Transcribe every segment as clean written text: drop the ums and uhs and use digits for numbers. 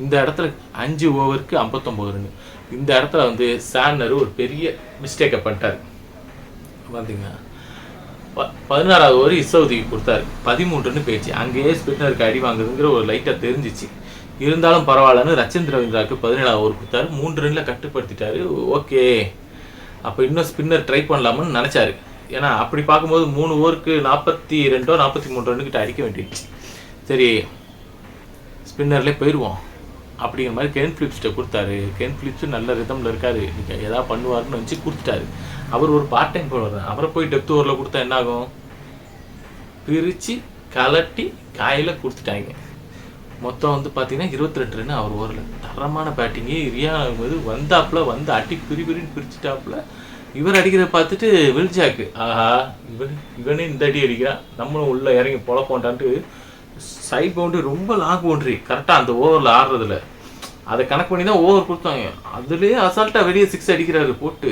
இந்த இடத்துல 5 ஓவருக்கு 59 ரன். இந்த இடத்துல வந்து சாண்டர் ஒரு பெரிய மிஸ்டேக்கை பண்ணிட்டார். பார்த்தீங்கன்னா 16வது ஓவர் இசவுதிக்கு கொடுத்தாரு. 13 ரன் போயிடுச்சு. அங்கேயே ஸ்பின்னருக்கு அடி வாங்குதுங்கிற ஒரு லைட்டாக தெரிஞ்சிச்சு. இருந்தாலும் பரவாயில்லன்னு ரச்சின் ரவீந்திராவுக்கு 17வது ஓவர் கொடுத்தாரு. 3 ரன்ல கட்டுப்படுத்திட்டாரு. ஓகே, அப்போ இன்னும் ஸ்பின்னர் ட்ரை பண்ணலாம்னு நினச்சாரு. ஏன்னா அப்படி பார்க்கும்போது 3 ஓவருக்கு 42 43 ரன்னுக்கிட்ட அடிக்க வேண்டியது. சரி, ஸ்பின்னர்லேயே போயிடுவோம் அப்படிங்கிற மாதிரி கென் ஃபிலிப்ஸ்கிட்ட கொடுத்தாரு. கென் ஃபிலிப்ஸு நல்ல ரிதமில் இருக்காரு, நீங்கள் எதாவது பண்ணுவாருன்னு வச்சு கொடுத்துட்டாரு. அவர் ஒரு பார்ட் டைம் போடுவார். அவரை போய் டெப்த் ஓவரில் கொடுத்தா என்ன ஆகும்? பிரித்து கலட்டி காயில் கொடுத்துட்டாங்க. மொத்தம் வந்து பார்த்தீங்கன்னா 22 ரன் அவர் ஓவரில். தரமான பேட்டிங்கு. ரியான் வந்து அடி பிரின்னு பிரிச்சுட்டாப்புல. இவர் அடிக்கிறத பார்த்துட்டு வில்ஜாக்கு, ஆஹா இவனே இந்த அடி அடிக்கிறான், நம்மளும் உள்ளே இறங்கி பொழப்போண்டான்ட்டு சைட் பவுண்டரி, ரொம்ப லாங் பவுண்டரி கரெக்டாக அந்த ஓவரில் ஆடுறதுல அதை கணக்கு பண்ணி தான் ஓவர் கொடுத்தாங்க. அதுலேயே அசால்ட்டாக வெளியே 6 அடிக்கிறாரு போட்டு.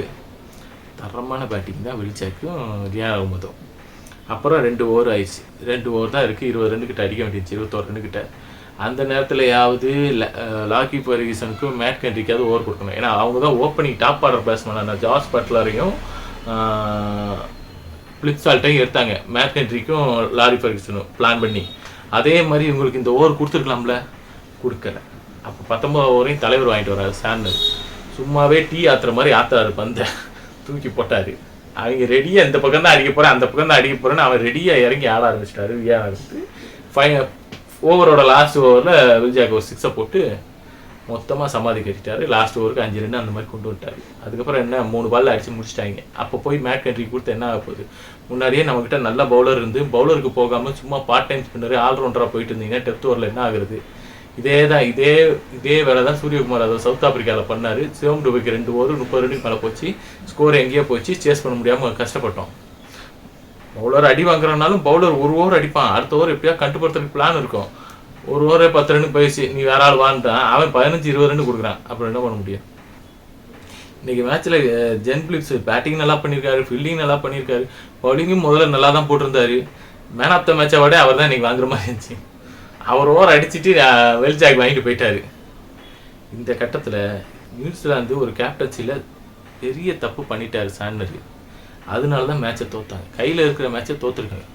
தரமான பேட்டிங் தான் வில்ஜாக்கும் ரியான் அகமதும். அப்புறம் 2 ஓவர் ஆயிடுச்சு. 2 ஓவர் தான் இருக்குது. 20 ரன்னுக்கிட்ட அடிக்க வேண்டியது, 21 ரன்னுக்கிட்ட. அந்த நேரத்திலையாவது லாக்கி ஃபெர்குசனுக்கும் மேட் கென்ட்ரிக்காவது ஓவர் கொடுக்கணும். ஏன்னா அவங்க தான் ஓப்பனிங் டாப் ஆர்டர் பேட்ஸ்மேனான ஜாஸ் பட்லரையும் பிளிப்சால்ட்டையும் எடுத்தாங்க. மேட் கென்ட்ரிக்கும் லாரி ஃபெர்குசனும் பிளான் பண்ணி. அதே மாதிரி இவங்களுக்கு இந்த ஓவர் கொடுத்துருக்கலாம்ல, கொடுக்கல. அப்போ 19 ஓவரையும் தலைவர் வாங்கிட்டு வர்றாரு சாண்டர். சும்மாவே டீ ஆத்துற மாதிரி ஆத்துறாரு, பந்தை தூக்கி போட்டார். அவங்க ரெடியாக இந்த பக்கம் தான் அடிக்க போகிறேன், அந்த பக்கம் தான் அடிக்க போகிறேன்னு அவன் ரெடியாக இறங்கி ஆட ஆரம்பிச்சிட்டாரு. ஓவரோட லாஸ்ட் ஓவரில் வில்ஜாக்கு ஒரு 6 போட்டு மொத்தமாக சமாதி கட்டிட்டாரு. லாஸ்ட் ஓவருக்கு 5 ரன் அந்த மாதிரி கொண்டு வந்துட்டார். அதுக்கப்புறம் என்ன 3 பால்ல அடித்து முடிச்சிட்டாங்க. அப்போ போய் மேட் கென்ட்ரிக்கு கொடுத்து என்ன ஆக போகுது? முன்னாடியே நம்மக்கிட்ட நல்ல பவுலர் இருந்து பவுலருக்கு போகாமல் சும்மா பார்ட் டைம் ஸ்பின்னர் ஆல்ரவுண்டராக போயிட்டு இருந்தீங்கன்னா டெப்த் ஓவரில் என்ன ஆகுறது? இதே வேலை தான் சூரியகுமார் அதை சவுத் ஆப்பிரிக்காவில் பண்ணார். சிவம் டுபைக்கு 2 ஓவர் 30 ரன்னுக்கு மேலே போச்சு. ஸ்கோர் எங்கேயோ போச்சு. சேஸ் பண்ண முடியாமல் கஷ்டப்பட்டோம். பவுலர் அடி வாங்குறனாலும் பவுலர் ஒரு ஓவர் அடிப்பான், அடுத்த ஓவர் எப்படியா கட்டுப்படுத்துறதுக்கு பிளான் இருக்கும். ஒரு ஓவரே 10 ரன்னு போயிடுச்சு, நீ வேற ஆள் வாங்கிட்டான், அவன் 15-20 ரன்னு கொடுக்குறான். அப்புறம் என்ன பண்ண முடியும்? இன்னைக்கு மேட்ச்சில் ஜென் பிலிப்ஸ் பேட்டிங் நல்லா பண்ணியிருக்காரு, ஃபீல்டிங் நல்லா பண்ணியிருக்காரு, பவுலிங்கும் முதல்ல நல்லா தான் போட்டிருந்தாரு. மேன் ஆஃப் த மேட்சை விட அவர் தான் இன்னைக்கு வாங்குற மாதிரி இருந்துச்சு. அவர் ஓவர் அடிச்சுட்டு வெல்ஜாக் வாங்கிட்டு போயிட்டாரு. இந்த கட்டத்தில் நியூசிலாந்து ஒரு கேப்டன்சியில் பெரிய தப்பு பண்ணிட்டாரு சாண்டர். அதனால தான் மேட்சை தோத்தாங்க. கையில் இருக்கிற மேட்சை தோற்றுருக்காங்க.